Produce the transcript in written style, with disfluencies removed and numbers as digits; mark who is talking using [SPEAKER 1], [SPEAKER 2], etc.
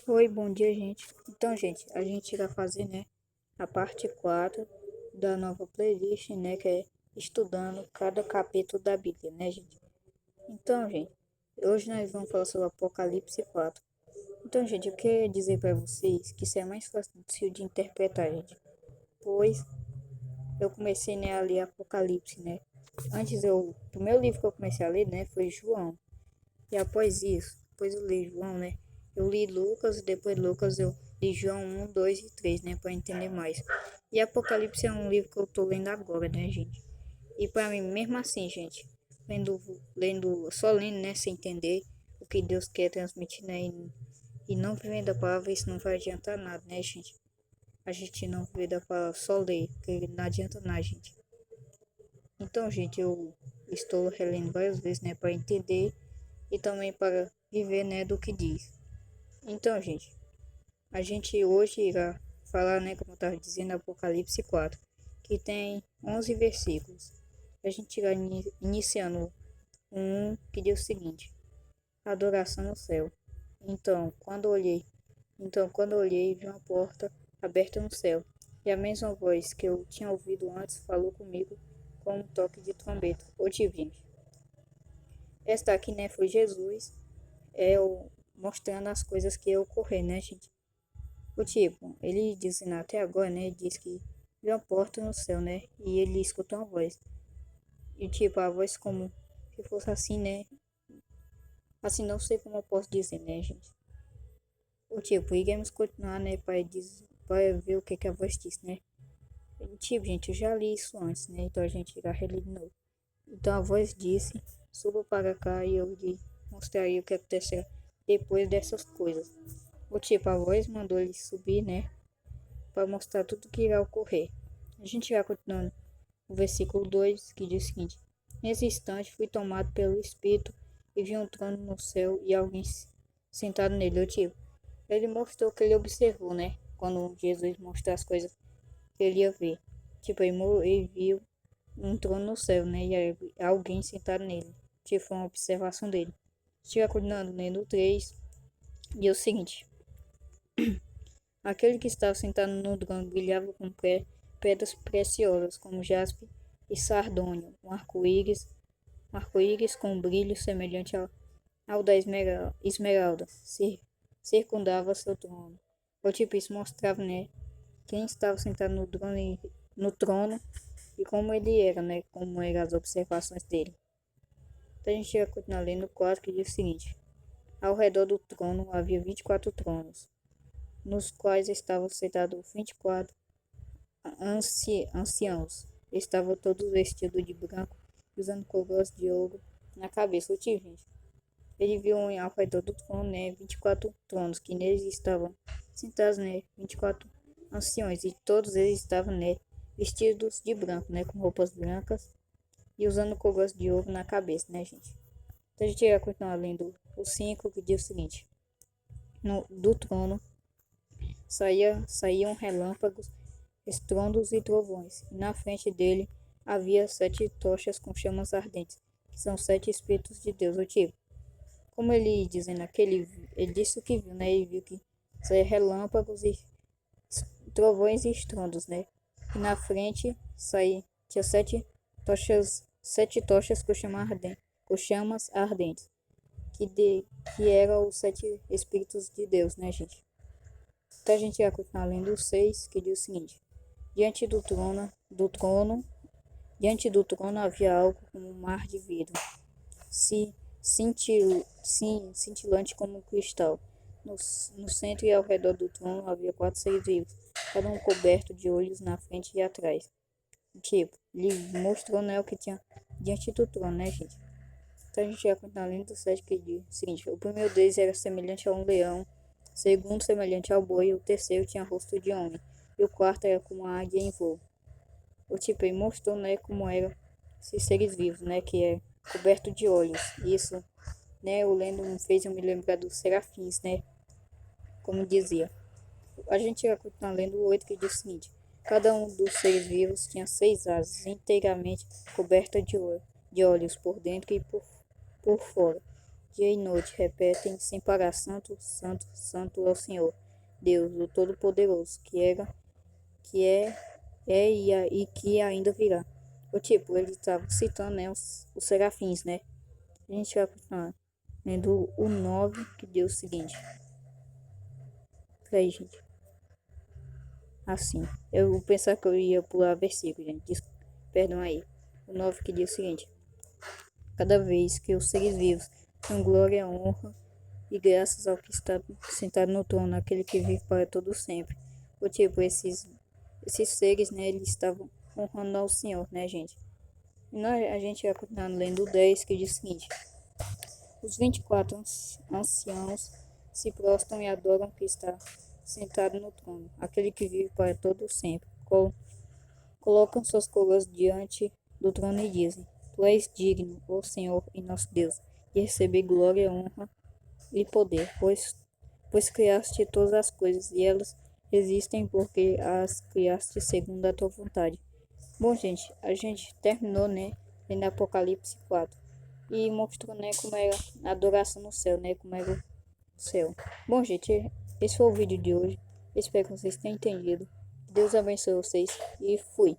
[SPEAKER 1] Oi, bom dia, gente. Então, gente, a gente irá fazer, né, a parte 4 da nova playlist, né, que é estudando cada capítulo da Bíblia, né, gente? Então, gente, hoje nós vamos falar sobre Apocalipse 4. Então, gente, eu queria dizer para vocês que isso é mais fácil de interpretar, gente, pois eu comecei, né, a ler Apocalipse, né? O primeiro livro que eu comecei a ler, né, foi João. E após isso, depois eu li João, né? Eu li Lucas, depois Lucas eu li João 1, 2 e 3, né? Para entender mais. E Apocalipse é um livro que eu tô lendo agora, né, gente? E para mim, mesmo assim, gente, só lendo, né, sem entender o que Deus quer transmitir, né? E não vivendo a palavra, isso não vai adiantar nada, né, gente? A gente não viver da palavra, só ler, porque não adianta nada, gente. Então, gente, eu estou relendo várias vezes, né, para entender e também para viver, né, do que diz. Então, gente, a gente hoje irá falar, né, como eu estava dizendo, Apocalipse 4, que tem 11 versículos. A gente irá iniciando um que diz o seguinte: adoração no céu. Então, quando eu olhei, vi uma porta aberta no céu, e a mesma voz que eu tinha ouvido antes falou comigo com um toque de trombeta, ou divino. Esta aqui, né, foi Jesus, mostrando as coisas que iam ocorrer, né, gente? O tipo, ele dizendo até agora, né? Diz que viu uma porta no céu, né? E ele escutou uma voz. E tipo, a voz como se fosse assim, né? Assim, não sei como eu posso dizer, né, gente? O tipo, iremos continuar, né? Para ver o que, que a voz disse, né? E, tipo, gente, eu já li isso antes, né? Então a gente irá reler de novo. Então a voz disse: suba para cá e eu lhe mostrarei o que acontecerá depois dessas coisas. O tipo, a voz mandou ele subir, né? Para mostrar tudo o que irá ocorrer. A gente vai continuando o versículo 2 que diz o seguinte: nesse instante fui tomado pelo Espírito e vi um trono no céu e alguém sentado nele. Ele mostrou que ele observou, né? Quando Jesus mostrou as coisas que ele ia ver. Tipo, ele viu um trono no céu, né? E aí, alguém sentado nele. Tipo, foi uma observação dele. Estive continuando lendo o 3 e é o seguinte: aquele que estava sentado no trono brilhava com pedras preciosas, como jaspe e sardônio, um arco-íris com um brilho semelhante ao da esmeralda, circundava seu trono. O tipo isso mostrava, né, quem estava sentado no trono e como ele era, né, como eram as observações dele. Então a gente vai continuar lendo o 4 que diz o seguinte: ao redor do trono havia 24 tronos, nos quais estavam sentados 24 anciãos. Estavam todos vestidos de branco, usando coroas de ouro na cabeça. O tio, gente. Ele viu ao redor do trono, né, 24 tronos, que neles estavam sentados, né, 24 anciões, e todos eles estavam, né, vestidos de branco, né, com roupas brancas e usando coroas de ouro na cabeça, né, gente. Então a gente vai continuar lendo o 5, que diz o seguinte: do trono saíam relâmpagos, estrondos e trovões, e na frente dele havia 7 tochas com chamas ardentes, que são 7 Espíritos de Deus. O tipo, como ele dizendo aquele, ele disse o que viu, né? Ele viu que saía relâmpagos e trovões e estrondos, né? E na frente tinha 7 tochas com chamas ardentes, que eram os 7 Espíritos de Deus, né, gente? Então a gente vai continuar lendo o 6, que diz o seguinte: diante do trono havia algo como um mar de vidro, se cintilante como um cristal. No centro e ao redor do trono havia 4 seres vivos, cada um coberto de olhos na frente e atrás. Tipo, ele mostrou, né, o que tinha diante do trono, né, gente? Então a gente vai continuar lendo o 7 que diz o seguinte: o primeiro deles era semelhante a um leão, o segundo semelhante ao boi, e o terceiro tinha rosto de homem, e o quarto era como a águia em voo. O tipo, ele mostrou, né, como eram esses seres vivos, né, que é coberto de olhos. Isso, né, o lendo me fez eu me lembrar dos serafins, né, como dizia. A gente vai continuar lendo o 8 que diz o seguinte: cada um dos seres vivos tinha 6 asas, inteiramente cobertas de olhos por dentro e por fora. dia e noite repetem sem parar: Santo, Santo, Santo é o Senhor, Deus, o Todo-Poderoso, que era, que e que ainda virá. O tipo, ele estava citando, né, os serafins, né? A gente vai continuar lendo o 9, que deu o seguinte. Peraí, gente. Assim, eu pensava que eu ia pular versículo, gente. Perdão aí. O 9 que diz o seguinte: cada vez que os seres vivos dão glória, honra e graças ao que está sentado no trono, aquele que vive para todo sempre. O tipo, esses seres, né, eles estavam honrando ao Senhor, né, gente? E a gente vai continuar lendo o 10, que diz o seguinte: os 24 anciãos se prostram e adoram o que está sentado no trono, aquele que vive para todo sempre. Colocam suas coroas diante do trono e dizem: Tu és digno, ó Senhor e nosso Deus, de receber glória, honra e poder, pois criaste todas as coisas e elas existem porque as criaste segundo a tua vontade. Bom, gente, a gente terminou, né, lendo Apocalipse 4 e mostrou, né, como era a adoração no céu, né, como era o céu. Bom, gente, esse foi o vídeo de hoje. Espero que vocês tenham entendido. Deus abençoe vocês e fui.